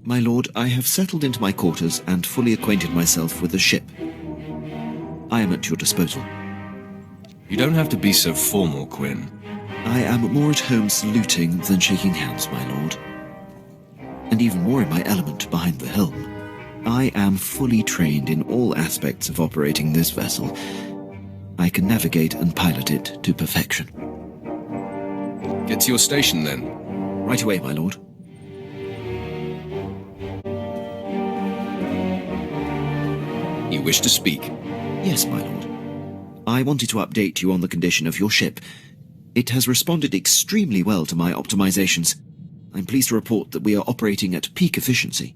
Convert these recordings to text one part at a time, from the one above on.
My lord, I have settled into my quarters and fully acquainted myself with the ship. I am at your disposal. You don't have to be so formal, Quinn. I am more at home saluting than shaking hands, my lord. And even more in my element behind the helm. I am fully trained in all aspects of operating this vessel. I can navigate and pilot it to perfection. Get to your station, then. Right away, my lord. You wish to speak? Yes, my lord. I wanted to update you on the condition of your ship. It has responded extremely well to my optimizations. I'm pleased to report that we are operating at peak efficiency.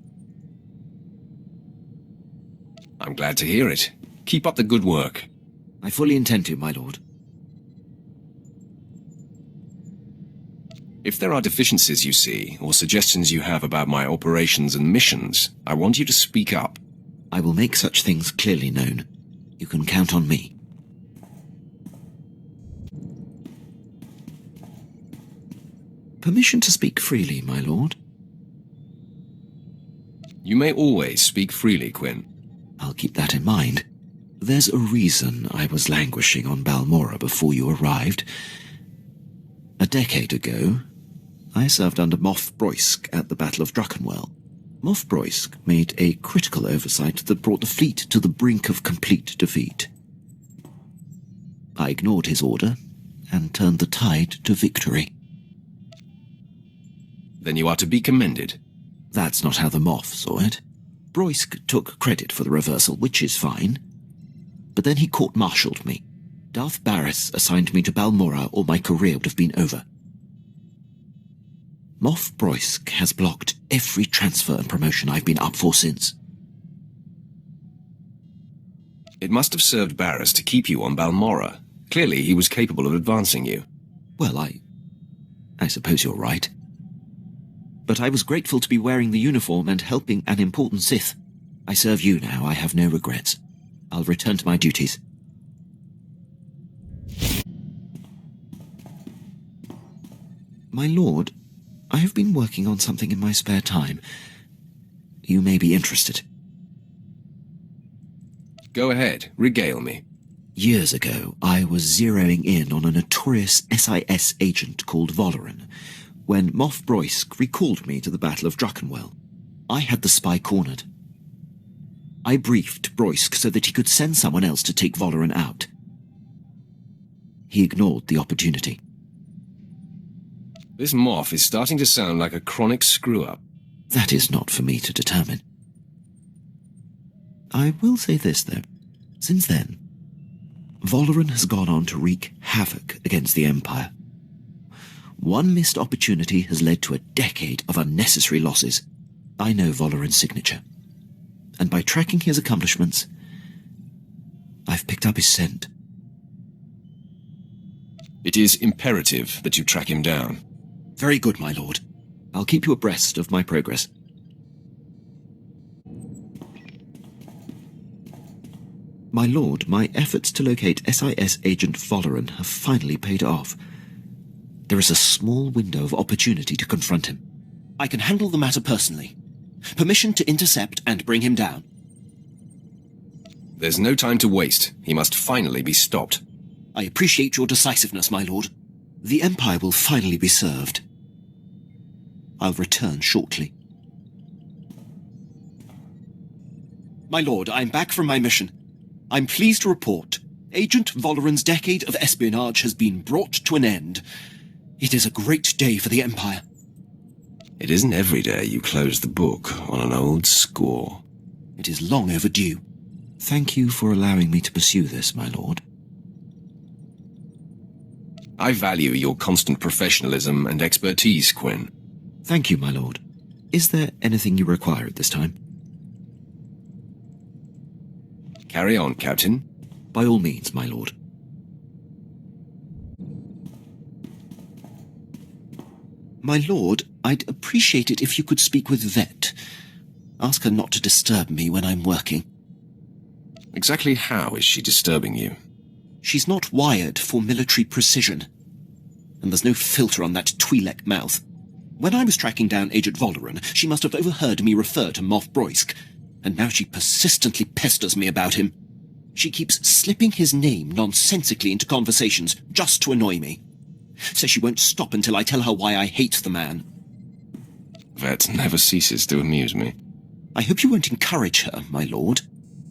I'm glad to hear it. Keep up the good work. I fully intend to, my lord. If there are deficiencies you see, or suggestions you have about my operations and missions, I want you to speak up. I will make such things clearly known. You can count on me. Permission to speak freely, my lord? You may always speak freely, Quinn. I'll keep that in mind. There's a reason I was languishing on Balmora before you arrived. A decade ago, I served under Moff Broysk at the Battle of Druckenwell. Moff Broysk made a critical oversight that brought the fleet to the brink of complete defeat. I ignored his order and turned the tide to victory. Then you are to be commended. That's not how the Moff saw it. Broysk took credit for the reversal, which is fine. But then he court-martialed me. Darth Barris assigned me to Balmora, or my career would have been over. Moff Broysk has blocked every transfer and promotion I've been up for since. It must have served Barris to keep you on Balmora. Clearly, he was capable of advancing you. Well, I suppose you're right. But I was grateful to be wearing the uniform and helping an important Sith. I serve you now, I have no regrets. I'll return to my duties. My lord, I have been working on something in my spare time. You may be interested. Go ahead, regale me. Years ago, I was zeroing in on a notorious SIS agent called Valoran, when Moff Broysk recalled me to the Battle of Druckenwell. I had the spy cornered. I briefed Broysk so that he could send someone else to take Valoran out. He ignored the opportunity. This Moff is starting to sound like a chronic screw-up. That is not for me to determine. I will say this, though. Since then, Valoran has gone on to wreak havoc against the Empire. One missed opportunity has led to a decade of unnecessary losses. I know Valoran's signature, and by tracking his accomplishments, I've picked up his scent. It is imperative that you track him down. Very good, my lord. I'll keep you abreast of my progress. My lord, my efforts to locate SIS agent Valoran have finally paid off. There is a small window of opportunity to confront him. I can handle the matter personally. Permission to intercept and bring him down. There's no time to waste. He must finally be stopped. I appreciate your decisiveness, my lord. The Empire will finally be served. I'll return shortly. My lord, I'm back from my mission. I'm pleased to report Agent Valoran's decade of espionage has been brought to an end. It is a great day for the Empire. It isn't every day you close the book on an old score. It is long overdue. Thank you for allowing me to pursue this, my lord. I value your constant professionalism and expertise, Quinn. Thank you, my lord. Is there anything you require at this time? Carry on, Captain. By all means, my lord. My lord, I'd appreciate it if you could speak with Vet. Ask her not to disturb me when I'm working. Exactly how is she disturbing you? She's not wired for military precision. And there's no filter on that Twi'lek mouth. When I was tracking down Agent Voleran, she must have overheard me refer to Moff Broisk, and now she persistently pesters me about him. She keeps slipping his name nonsensically into conversations just to annoy me. Says she won't stop until I tell her why I hate the man. That never ceases to amuse me. I hope you won't encourage her, my lord.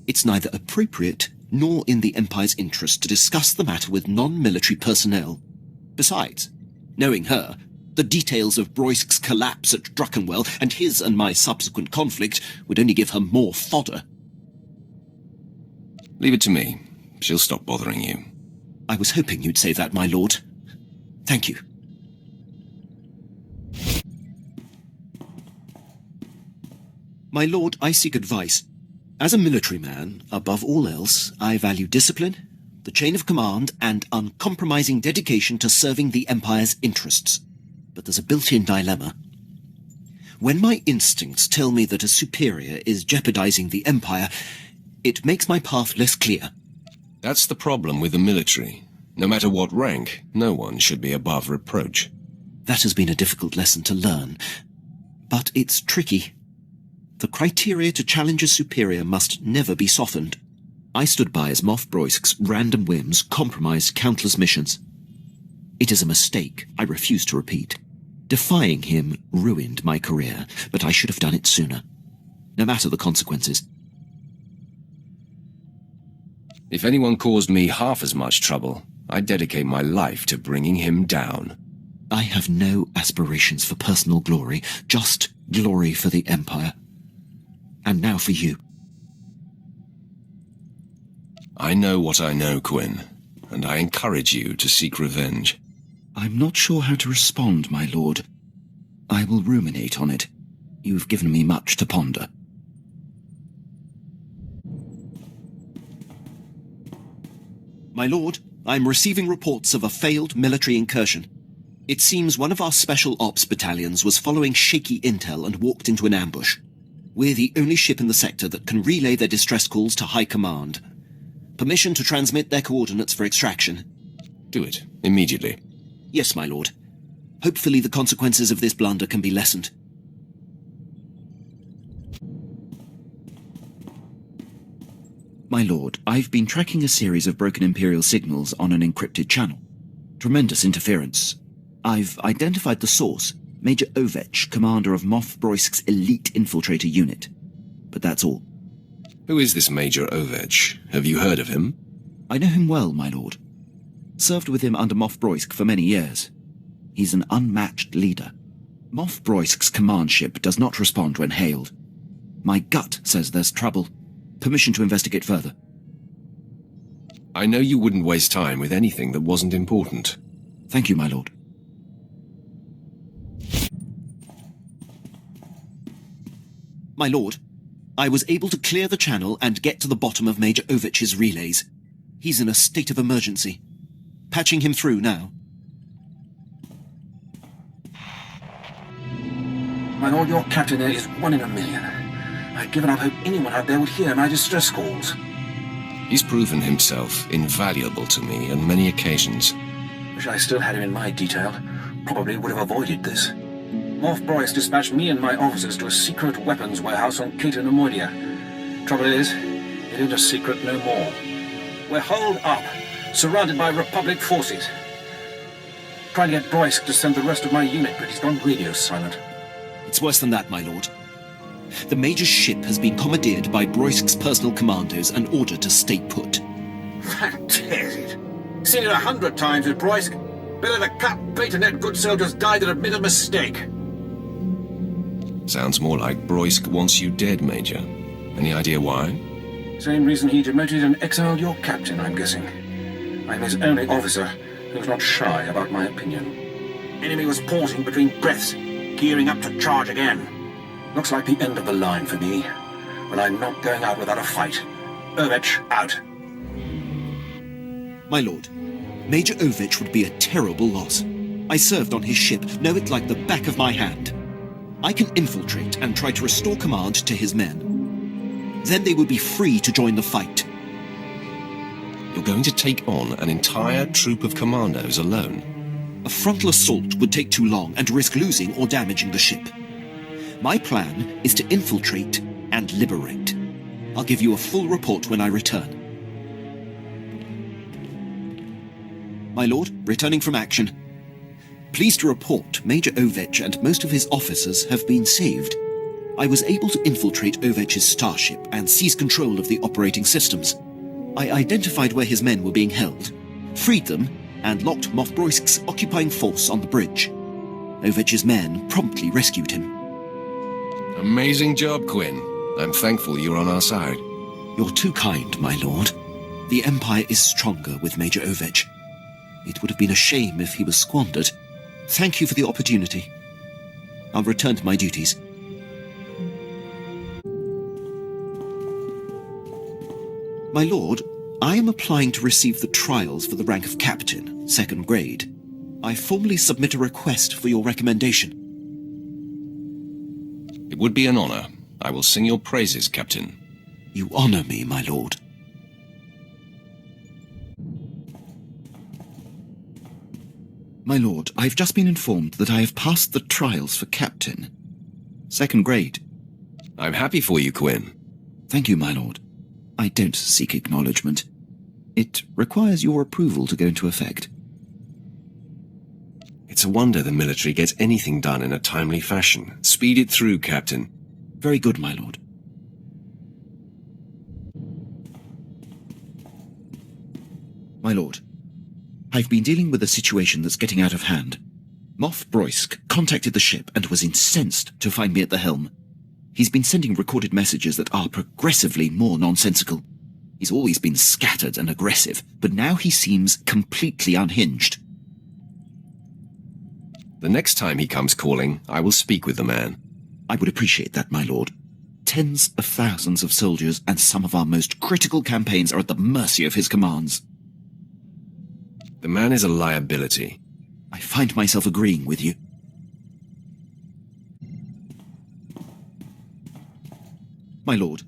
It's neither appropriate nor in the Empire's interest to discuss the matter with non-military personnel. Besides, knowing her, the details of Broisk's collapse at Druckenwell and his and my subsequent conflict would only give her more fodder. Leave it to me. She'll stop bothering you. I was hoping you'd say that, my lord. Thank you. My lord, I seek advice. As a military man, above all else, I value discipline, the chain of command, and uncompromising dedication to serving the Empire's interests. But there's a built-in dilemma. When my instincts tell me that a superior is jeopardizing the Empire, it makes my path less clear. That's the problem with the military. No matter what rank, no one should be above reproach. That has been a difficult lesson to learn, but it's tricky. The criteria to challenge a superior must never be softened. I stood by as Moff Broisk's random whims compromised countless missions. It is a mistake I refuse to repeat. Defying him ruined my career, but I should have done it sooner. No matter the consequences. If anyone caused me half as much trouble, I'd dedicate my life to bringing him down. I have no aspirations for personal glory, just glory for the Empire. And now for you. I know what I know, Quinn, and I encourage you to seek revenge. I'm not sure how to respond, my lord. I will ruminate on it. You've given me much to ponder. My lord, I'm receiving reports of a failed military incursion. It seems one of our special ops battalions was following shaky intel and walked into an ambush. We're the only ship in the sector that can relay their distress calls to High Command. Permission to transmit their coordinates for extraction. Do it, immediately. Yes, my lord. Hopefully the consequences of this blunder can be lessened. My lord, I've been tracking a series of broken Imperial signals on an encrypted channel. Tremendous interference. I've identified the source, Major Ovech, commander of Moff Broisk's elite infiltrator unit. But that's all. Who is this Major Ovech? Have you heard of him? I know him well, my lord. Served with him under Moff Broisk for many years. He's an unmatched leader. Moff Broisk's command ship does not respond when hailed. My gut says there's trouble. Permission to investigate further. I know you wouldn't waste time with anything that wasn't important. Thank you, my lord. My lord, I was able to clear the channel and get to the bottom of Major Ovech's relays. He's in a state of emergency. Patching him through now. My lord, your captain there is 1 in a million. I've given up hope anyone out there would hear my distress calls. He's proven himself invaluable to me on many occasions. Wish I still had him in my detail. Probably would have avoided this. Moff Broisk dispatched me and my officers to a secret weapons warehouse on Cato Nemoidia. Trouble is, it ain't a secret no more. We're holed up, surrounded by Republic forces. Trying to get Broisk to send the rest of my unit, but he's gone radio silent. It's worse than that, my lord. The Major's ship has been commandeered by Broisk's personal commandos and ordered to stay put. That tears it. Seen it 100 times with Broisk. Better to cut bait and let good soldiers die than admit a mistake. Sounds more like Broisk wants you dead, Major. Any idea why? Same reason he demoted and exiled your captain, I'm guessing. I'm his only officer who's not shy about my opinion. Enemy was pausing between breaths, gearing up to charge again. Looks like the end of the line for me, but I'm not going out without a fight. Ovech, out. My lord, Major Ovech would be a terrible loss. I served on his ship, know it like the back of my hand. I can infiltrate and try to restore command to his men. Then they will be free to join the fight. You're going to take on an entire troop of commandos alone? A frontal assault would take too long and risk losing or damaging the ship. My plan is to infiltrate and liberate. I'll give you a full report when I return. My lord, returning from action. Pleased to report Major Ovech and most of his officers have been saved. I was able to infiltrate Ovech's starship and seize control of the operating systems. I identified where his men were being held, freed them, and locked Moff Broisk's occupying force on the bridge. Ovech's men promptly rescued him. Amazing job, Quinn. I'm thankful you're on our side. You're too kind, my lord. The Empire is stronger with Major Ovech. It would have been a shame if he was squandered. Thank you for the opportunity. I'll return to my duties. My lord, I am applying to receive the trials for the rank of Captain, 2nd grade. I formally submit a request for your recommendation. It would be an honor. I will sing your praises, Captain. You honor me, my lord. My lord, I've just been informed that I have passed the trials for Captain. 2nd grade. I'm happy for you, Quinn. Thank you, my lord. I don't seek acknowledgement. It requires your approval to go into effect. It's a wonder the military gets anything done in a timely fashion. Speed it through, Captain. Very good, my lord. My lord, I've been dealing with a situation that's getting out of hand. Moff Broisk contacted the ship and was incensed to find me at the helm. He's been sending recorded messages that are progressively more nonsensical. He's always been scattered and aggressive, but now he seems completely unhinged. The next time he comes calling, I will speak with the man. I would appreciate that, my lord. Tens of thousands of soldiers and some of our most critical campaigns are at the mercy of his commands. The man is a liability. I find myself agreeing with you. My lord,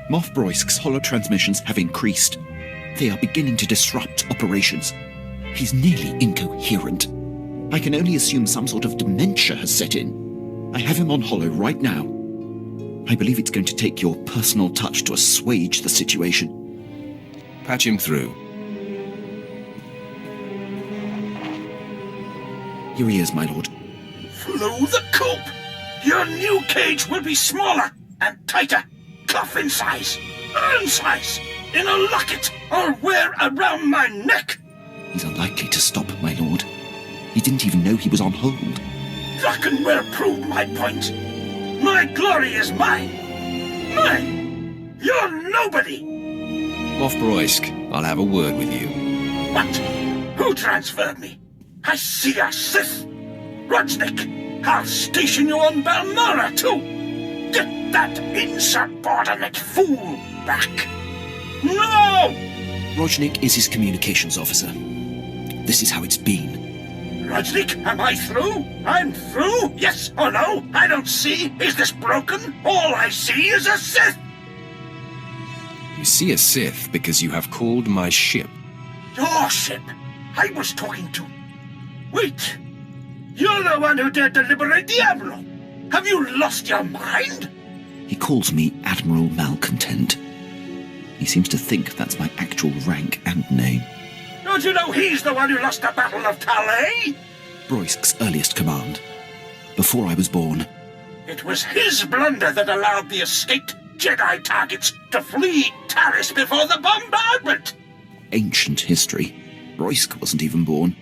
Moff Broisk's holotransmissions have increased. They are beginning to disrupt operations. He's nearly incoherent. I can only assume some sort of dementia has set in. I have him on holo right now. I believe it's going to take your personal touch to assuage the situation. Patch him through. Here he is, my lord. Flew the coop! Your new cage will be smaller and tighter. Coffin size, urn size, in a locket, or wear around my neck. He's unlikely to stop, my lord. He didn't even know he was on hold. That can well prove my point. My glory is mine. Mine. You're nobody. Moff Broisk, I'll have a word with you. What? Who transferred me? I see a Sith. Rodsnick, I'll station you on Balmora, too. Get that insubordinate fool back. No! Rodznik is his communications officer. This is how it's been. Rodsnick, am I through? I'm through? Yes or no? I don't see. Is this broken? All I see is a Sith. You see a Sith because you have called my ship. Your ship? I was talking to... Wait. You're the one who dared to liberate the Admiral. Have you lost your mind? He calls me Admiral Malcontent. He seems to think that's my actual rank and name. Don't you know he's the one who lost the Battle of Talay? Broisk's earliest command. Before I was born. It was his blunder that allowed the escaped Jedi targets to flee Taris before the bombardment. Ancient history. Broisk wasn't even born.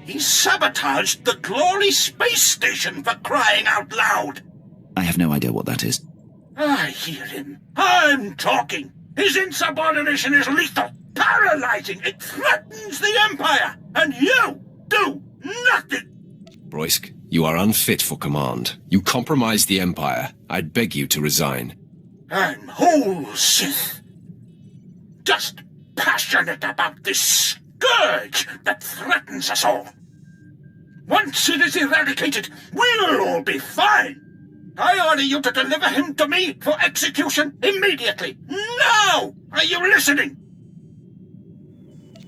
He sabotaged the Glory Space Station, for crying out loud. I have no idea what that is. I hear him. I'm talking. His insubordination is lethal, paralyzing. It threatens the Empire, and you do nothing. Broisk, you are unfit for command. You compromise the Empire. I'd beg you to resign. I'm whole Sith. Just passionate about this scourge that threatens us all. Once it is eradicated, we'll all be fine. I order you to deliver him to me for execution immediately. Now! Are you listening?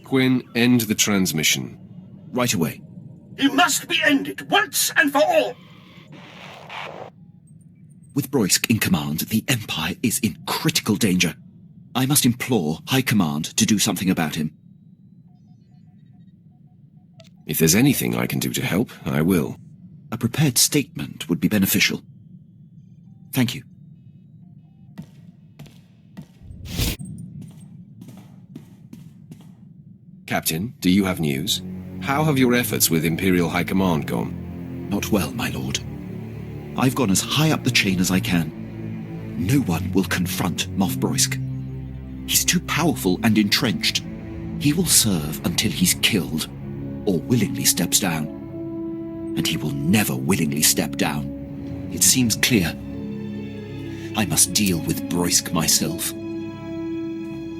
Quinn, end the transmission. Right away. He must be ended once and for all. With Broisk in command, the Empire is in critical danger. I must implore High Command to do something about him. If there's anything I can do to help, I will. A prepared statement would be beneficial. Thank you. Captain, do you have news? How have your efforts with Imperial High Command gone? Not well, my lord. I've gone as high up the chain as I can. No one will confront Moff Broisk. He's too powerful and entrenched. He will serve until he's killed, or willingly steps down. And he will never willingly step down. It seems clear. I must deal with Broisk myself.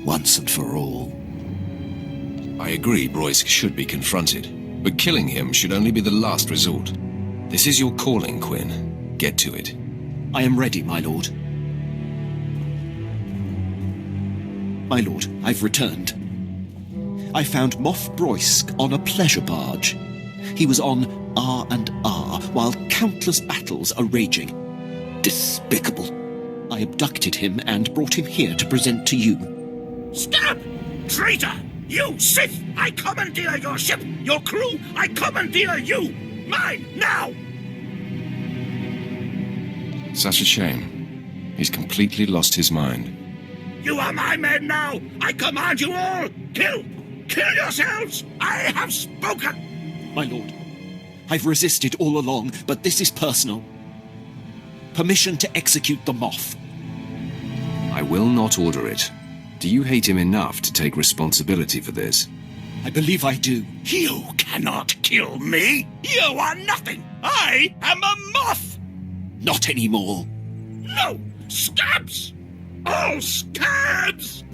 Once and for all. I agree Broisk should be confronted, but killing him should only be the last resort. This is your calling, Quinn. Get to it. I am ready, my lord. My lord, I've returned. I found Moff Broisk on a pleasure barge. He was on R&R while countless battles are raging. Despicable. I abducted him and brought him here to present to you. Stop! Traitor! You, Sith! I commandeer your ship! Your crew! I commandeer you! Mine, now! Such a shame. He's completely lost his mind. You are my men now! I command you all! Kill! Kill yourselves! I have spoken! My lord, I've resisted all along, but this is personal. Permission to execute the Moff. I will not order it. Do you hate him enough to take responsibility for this? I believe I do. You cannot kill me! You are nothing! I am a Moff! Not anymore. No! Scabs! All scabs!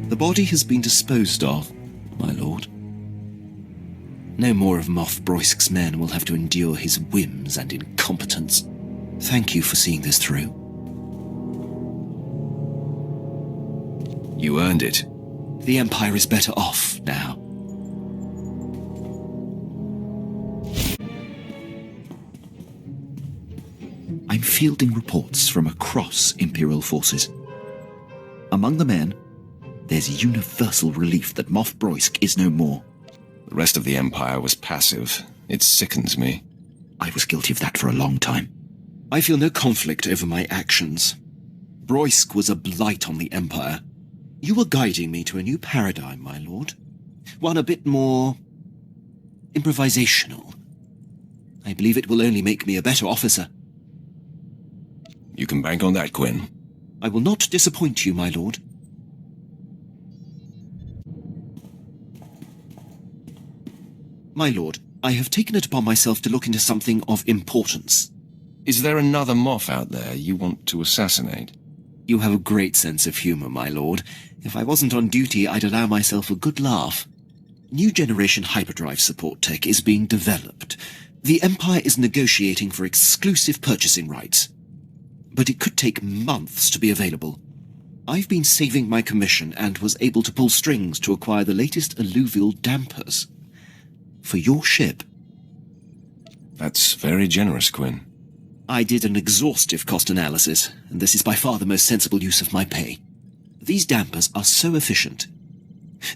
The body has been disposed of, my lord. No more of Moff Broisk's men will have to endure his whims and incompetence. Thank you for seeing this through. You earned it. The Empire is better off now. I'm fielding reports from across Imperial forces. Among the men, there's universal relief that Moff Broisk is no more. The rest of the Empire was passive. It sickens me. I was guilty of that for a long time. I feel no conflict over my actions. Broisk was a blight on the Empire. You are guiding me to a new paradigm, my lord. One a bit more improvisational. I believe it will only make me a better officer. You can bank on that, Quinn. I will not disappoint you, my lord. My lord, I have taken it upon myself to look into something of importance. Is there another Moff out there you want to assassinate? You have a great sense of humor, my lord. If I wasn't on duty, I'd allow myself a good laugh. New generation hyperdrive support tech is being developed. The Empire is negotiating for exclusive purchasing rights. But it could take months to be available. I've been saving my commission and was able to pull strings to acquire the latest alluvial dampers. For your ship. That's very generous, Quinn. I did an exhaustive cost analysis, and this is by far the most sensible use of my pay. These dampers are so efficient.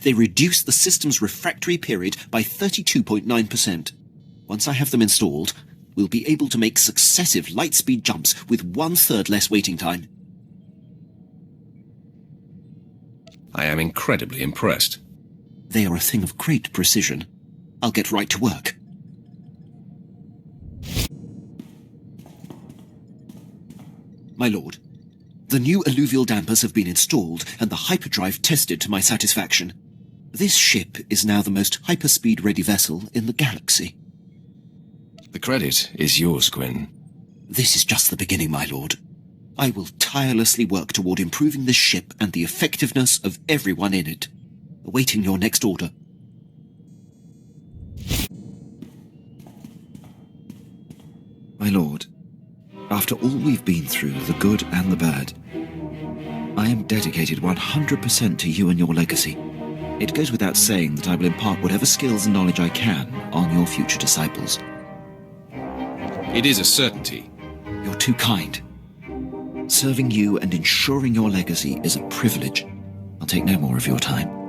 They reduce the system's refractory period by 32.9%. Once I have them installed, we'll be able to make successive light speed jumps with 1/3 less waiting time. I am incredibly impressed. They are a thing of great precision. I'll get right to work. My lord, the new alluvial dampers have been installed and the hyperdrive tested to my satisfaction. This ship is now the most hyperspeed-ready vessel in the galaxy. The credit is yours, Quinn. This is just the beginning, my lord. I will tirelessly work toward improving this ship and the effectiveness of everyone in it. Awaiting your next order. My lord, after all we've been through, the good and the bad, I am dedicated 100% to you and your legacy. It goes without saying that I will impart whatever skills and knowledge I can on your future disciples. It is a certainty. You're too kind. Serving you and ensuring your legacy is a privilege. I'll take no more of your time.